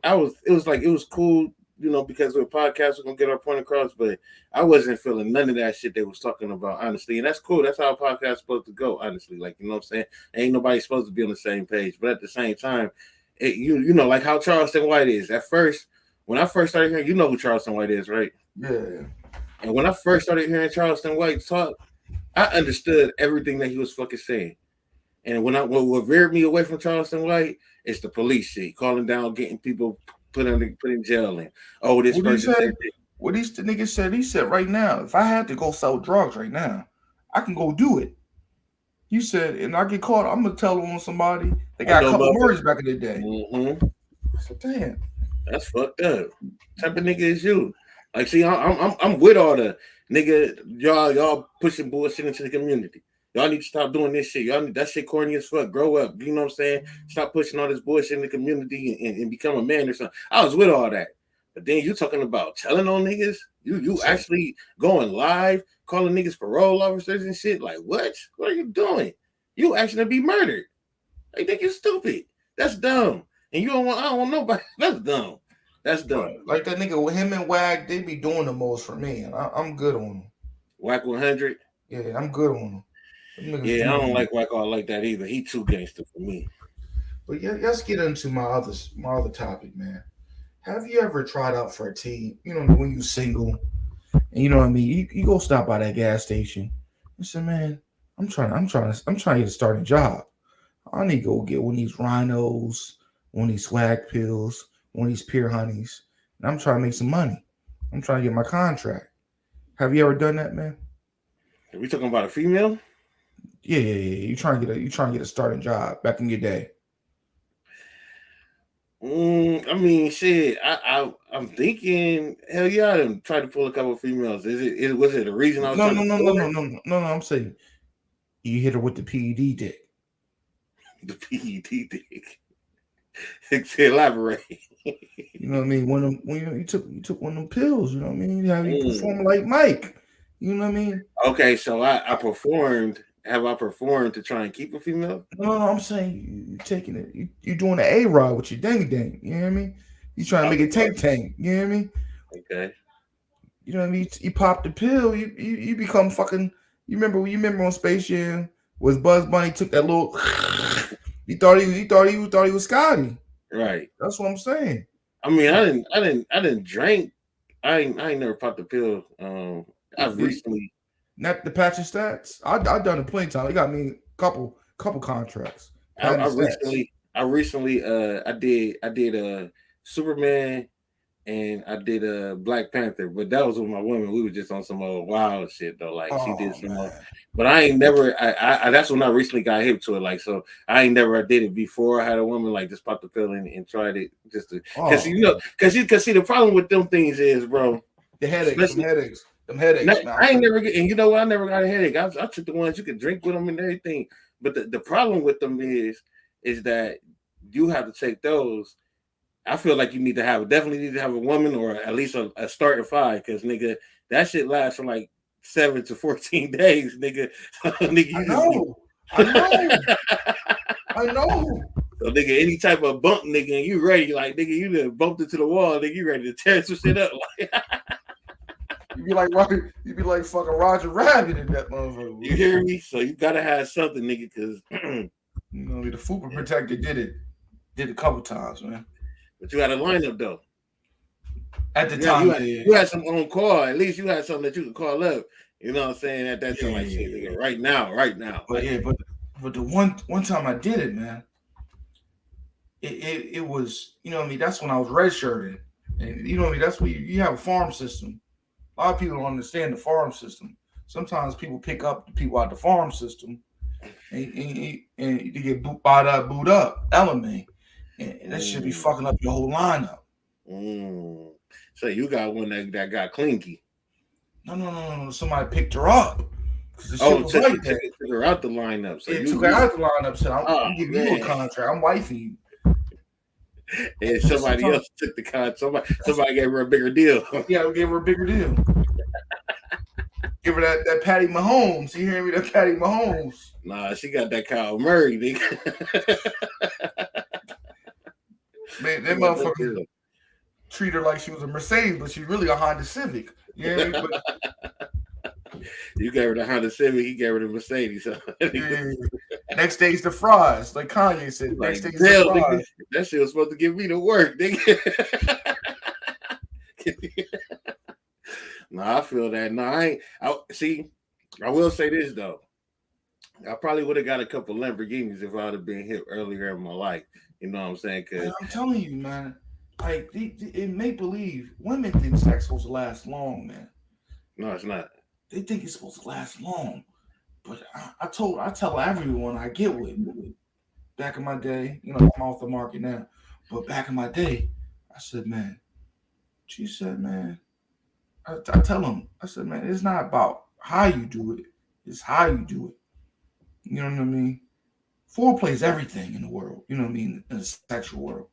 was cool, you know, because we're a podcast, we're gonna get our point across. But I wasn't feeling none of that shit they was talking about, honestly. And that's cool. That's how a podcast is supposed to go, honestly. Like, you know what I'm saying? Ain't nobody supposed to be on the same page. But at the same time, you know, like how Charleston White is. At first, when I first started hearing, you know who Charleston White is, right? Yeah. And when I first started hearing Charleston White talk, I understood everything that he was fucking saying. And what veered me away from Charleston White is the police shit, calling down, getting people put in jail. And this what person said this. What the nigga said? He said right now, if I had to go sell drugs right now, I can go do it. You said, and I get caught, I'm gonna tell on somebody. They got a couple murders back in the day. Mm-hmm. So damn, that's fucked up. What type of nigga is you? Like, see, I'm with all the nigga y'all pushing bullshit into the community. Y'all need to stop doing this shit. Y'all need that shit corny as fuck. Grow up. You know what I'm saying? Stop pushing all this bullshit in the community and become a man or something. I was with all that. But then you talking about telling on niggas? You actually going live, calling niggas parole officers and shit? Like, what? What are you doing? You actually be murdered. They think you're stupid. That's dumb. And I don't want nobody. That's dumb. That's dumb. Like that nigga with him and Wag, they be doing the most for me. And I'm good on them. Whack 100? Yeah, I'm good on them. Yeah, I don't like Whack all like that either. He too gangster for me. But yeah, let's get into my other topic, man. Have you ever tried out for a team? You know, when you single, and you know what I mean. You go stop by that gas station. You say, man, I'm trying to get a starting job. I need to go get one of these rhinos, one of these swag pills, one of these pure honeys, and I'm trying to make some money. I'm trying to get my contract. Have you ever done that, man? Are we talking about a female? Yeah. You trying to get a starting job back in your day. I mean, shit. I'm thinking, hell yeah, I done tried to pull a couple of females. Was it a reason I was No. I'm saying you hit her with the PED dick. The PED dick. Elaborate. You know what I mean? When you took one of them pills, you know what I mean? You have you perform like Mike. You know what I mean? Okay, so I performed. Have I performed to try and keep a female? No, I'm saying you taking it. You doing the A-Rod with your dang. You know what I mean? You trying to make it tank. You know what I mean? Okay. You know what I mean? You pop the pill, you become fucking. You remember on Space Jam Was Bugs Bunny took that little. He thought he was Scotty. Right. That's what I'm saying. I mean, I didn't drink. I ain't never popped the pill. I've recently. Not the patch and stats. I done it plenty of times. They got me couple contracts. I recently I did Superman and I did Black Panther, but that was with my woman. We were just on some old wild shit though. Like she did some but I ain't never I that's when I recently got hip to it. Like so I ain't never did it before. I had a woman like just pop the pill and tried it just to because see the problem with them things is, bro, the headaches, them headaches. I ain't never get, and you know what? I never got a headache. I took the ones you could drink with them and everything. But the problem with them is that you have to take those. I feel like you definitely need to have a woman or at least a starting 5 because nigga, that shit lasts for like 7 to 14 days, nigga. Nigga, I know. So nigga, any type of bump, nigga, and you ready, like nigga, you done bumped into the wall, nigga, you ready to tear some shit up. Like you be like fucking Roger Rabbit in that motherfucker. You hear me? So you gotta have something, nigga, because you know the Fupa Protector did it a couple times, man. But you had a lineup though. At the time, you had some on call. At least you had something that you could call up. You know what I'm saying? At that time, like shit, nigga, right now. But but the one time I did it, man. It was, you know what I mean. That's when I was redshirting, and you know what I mean. That's where you have a farm system. A lot of people don't understand the farm system. Sometimes people pick up the people out the farm system, and they get booed up, element, and that should be fucking up your whole lineup. So you got one that got clinky. No. Somebody picked her up. Took her out the lineup. So took her out the lineup. Said, I'm giving you a contract. I'm wifing you. And somebody else took the contract. Somebody gave her a bigger deal. Yeah, we gave her a bigger deal. Give her that Patty Mahomes. You hear me? That Patty Mahomes. Nah, she got that Kyle Murray, nigga. Man, that motherfucker treat her like she was a Mercedes, but she's really a Honda Civic. You hear me? You gave her the Honda Civic, he gave her the Mercedes. Next day's the fries, like Kanye said. Next day's the fries. Nigga, that shit was supposed to give me to work, nigga. No, I feel that. No, I will say this though. I probably would have got a couple Lamborghinis if I would have been hip earlier in my life. You know what I'm saying? Because I'm telling you, man, like in make believe, women think sex supposed to last long, man. No, it's not. They think it's supposed to last long, but I tell everyone I get with. Back in my day, you know, I'm off the market now, but back in my day, I said, man. She said, man. I tell them, I said, man, it's not about how you do it, it's how you do it. You know what I mean? Foreplay is everything in the world. You know what I mean? In the sexual world.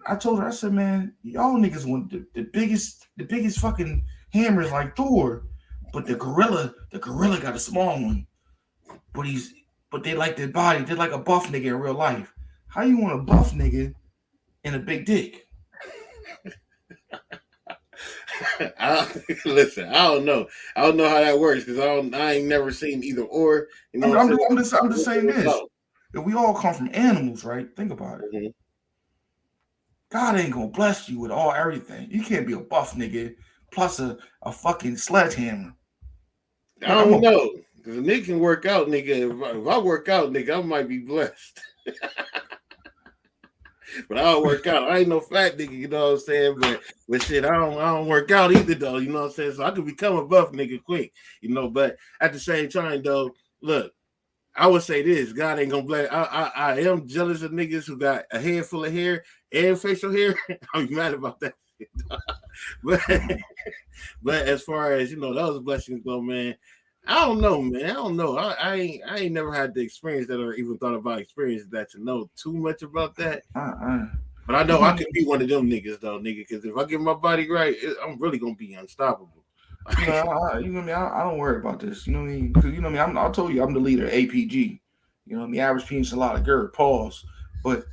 I told her, I said, man, y'all niggas want the biggest fucking hammers like Thor. But the gorilla got a small one. But they like their body. They're like a buff nigga in real life. How you want a buff nigga and a big dick? Listen, I don't know how that works because I ain't never seen either or. You know, I'm just saying this. If we all come from animals, right? Think about it. Mm-hmm. God ain't gonna bless you with everything. You can't be a buff nigga plus a fucking sledgehammer. I don't know. Because a nigga can work out, nigga. If I work out, nigga, I might be blessed. But I don't work out. I ain't no fat nigga, you know what I'm saying? But shit, I don't work out either though, you know what I'm saying? So I could become a buff nigga quick, you know. But at the same time though, look, I would say this: God ain't gonna bless. I am jealous of niggas who got a head full of hair and facial hair. I'm mad about that shit. But as far as you know, those blessings go, man. I don't know, man. I don't know. I ain't never had the experience that or even thought about experience that to know too much about that. But I know I could be one of them niggas though, nigga. Because if I get my body right, I'm really gonna be unstoppable. You know what I mean? I don't worry about this. You know what I mean? Because you know what I mean. I told you I'm the leader of APG. You know what I mean? Average penis, a lot of girth. Pause. But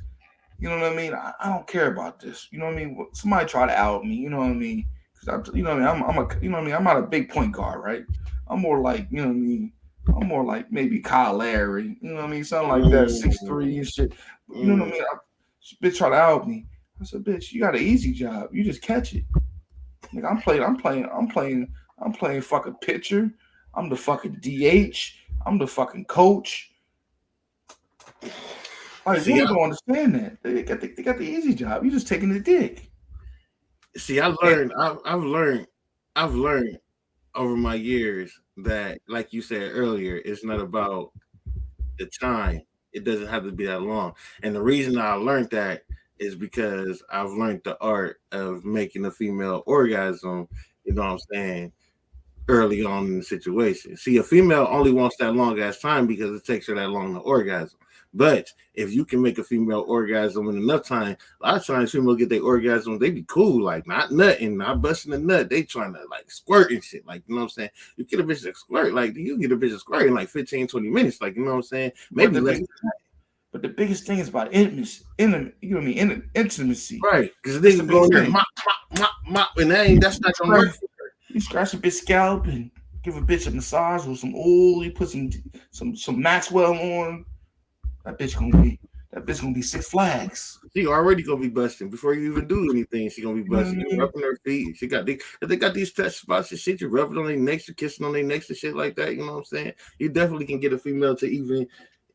you know what I mean? I don't care about this. You know what I mean? Somebody try to out me. You know what I mean? Because you know what I mean? I'm a you know what I mean? I'm not a big point guard, right? I'm more like, you know what I mean, I'm more like maybe Kyle Larry. You know what I mean? Something like that, 6'3" and shit. You know what I mean? Bitch try to out me. I said, bitch, you got an easy job. You just catch it. Nigga, I'm playing fucking pitcher. I'm the fucking DH. I'm the fucking coach. Like, See, women don't understand that. They got the easy job. You just taking the dick. See, I've learned over my years that, like you said earlier, it's not about the time. It doesn't have to be that long. And the reason I learned that is because I've learned the art of making a female orgasm, you know what I'm saying, early on in the situation. See, a female only wants that long ass time because it takes her that long to orgasm. But if you can make a female orgasm in enough time, a lot of times females get their orgasm, they be cool, like not nutting, not busting a nut. They trying to like squirt and shit. Like, you know what I'm saying? You get a bitch to squirt, like you get a bitch to squirt in like 15, 20 minutes, like, you know what I'm saying? Maybe less. But the biggest thing is about intimacy. You know what I mean? Intimacy. Right. Because they can go in there, mop, and that's not gonna work for her. You scratch a bitch scalp and give a bitch a massage with some oil. You put some Maxwell on. That bitch gonna be Six Flags. She already gonna be busting before you even do anything. She gonna be busting. You're rubbing her feet. They got these touch spots and shit. You're rubbing on their necks, you're kissing on their necks and shit like that. You know what I'm saying? You definitely can get a female to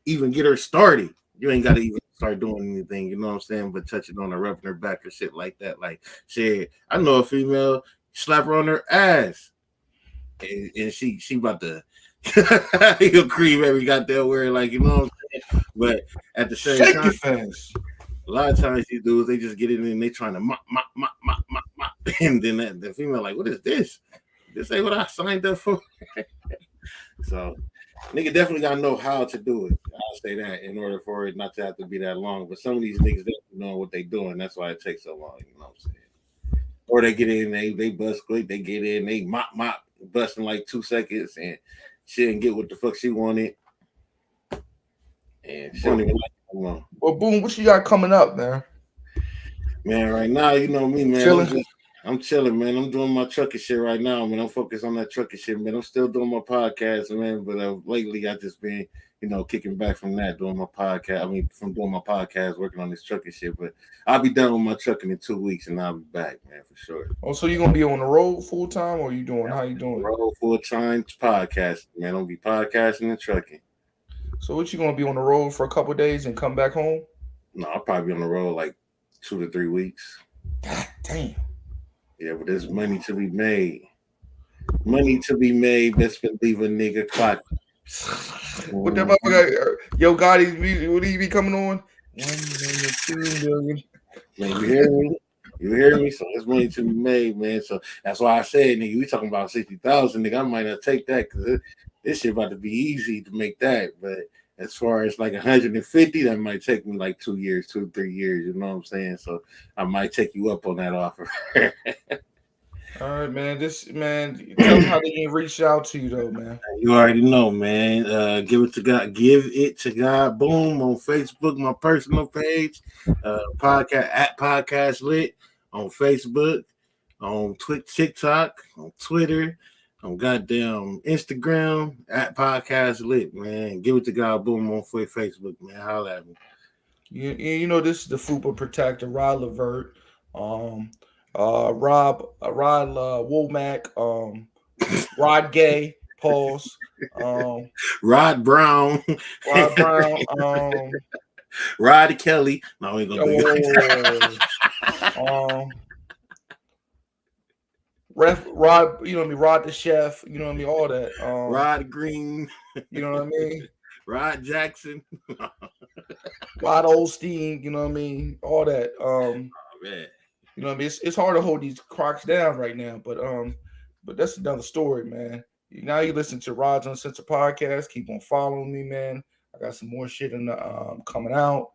even get her started. You ain't gotta even start doing anything. You know what I'm saying? But touching on her, rubbing her back or shit like that. Like shit, I know a female, slap her on her ass, and she about to. He'll cream every goddamn word, like, you know what I'm saying? But at the same time, a lot of times these dudes, they just get in and they trying to mop, and then the female like, what is this? This ain't what I signed up for. So nigga definitely gotta know how to do it. I'll say that in order for it not to have to be that long. But some of these niggas don't know what they doing. That's why it takes so long, you know what I'm saying? Or they get in, they bust quick, they get in, they mop, busting like 2 seconds, and she didn't get what the fuck she wanted. And she don't even like it no more. Well, Boom, what you got coming up, man? Man, right now, you know me, man. Chilling. I'm chilling, man. I'm doing my trucking shit right now, man. I'm focused on that trucking shit, man. I'm still doing my podcast, man. But lately, I just been, kicking back from that, doing my podcast. I mean, from doing my podcast, working on this trucking shit. But I'll be done with my trucking in 2 weeks, and I'll be back, man, for sure. Oh, so you gonna be on the road full time, or you doing? How you doing? Road full time podcasting, man. I'll be podcasting and trucking. So what you gonna be on the road for a couple of days and come back home? No, I'll probably be on the road like 2 to 3 weeks. God damn. Yeah, but there's money to be made. Money to be made. Best believe a nigga clock. What that motherfucker? Yo, Gotti's music. What he be coming on? 1 million, 2 million. Man, you hear me? You hear me? So there's money to be made, man. So that's why I said, nigga, we talking about 60,000, nigga. I might not take that because this shit about to be easy to make that. But as far as like 150, that might take me like 2 years, 2 to 3 years. You know what I'm saying? So I might take you up on that offer. All right, man. Tell them how they can reach out to you, though, man. You already know, man. Give it to God. Give it to God. Boom on Facebook, my personal page. Podcast at Podcast Lit on Facebook, on TikTok, on Twitter, on goddamn Instagram at Podcast Lit, man. Give it to God. Boom on Facebook, man. Holla at me. You know this is the Fupa Protector, Rod Levert, Rod Womack, Rod Gay, pause, Rod Brown, Rod Kelly. No, we ain't gonna do Rod, you know what I mean, Rod the Chef, you know what I mean, all that. Rod Green, you know what I mean, Rod Jackson, Rod Olstein, you know what I mean, all that. Man. You know what I mean? It's hard to hold these crocs down right now, but that's another story, man. Now you listen to Rod's Uncensored podcast. Keep on following me, man. I got some more shit in the coming out.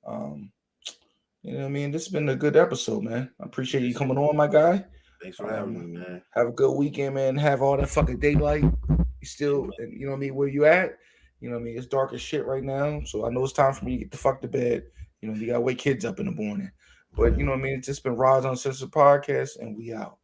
You know what I mean? This has been a good episode, man. I appreciate you coming on, my guy. Thanks for having me, man. Have a good weekend, man. Have all that fucking daylight. You still, you know what I mean, where you at? You know what I mean? It's dark as shit right now. So I know it's time for me to get the fuck to bed. You know, you gotta wake kids up in the morning. But you know what I mean? It's just been Rod's Uncensored podcast, and we out.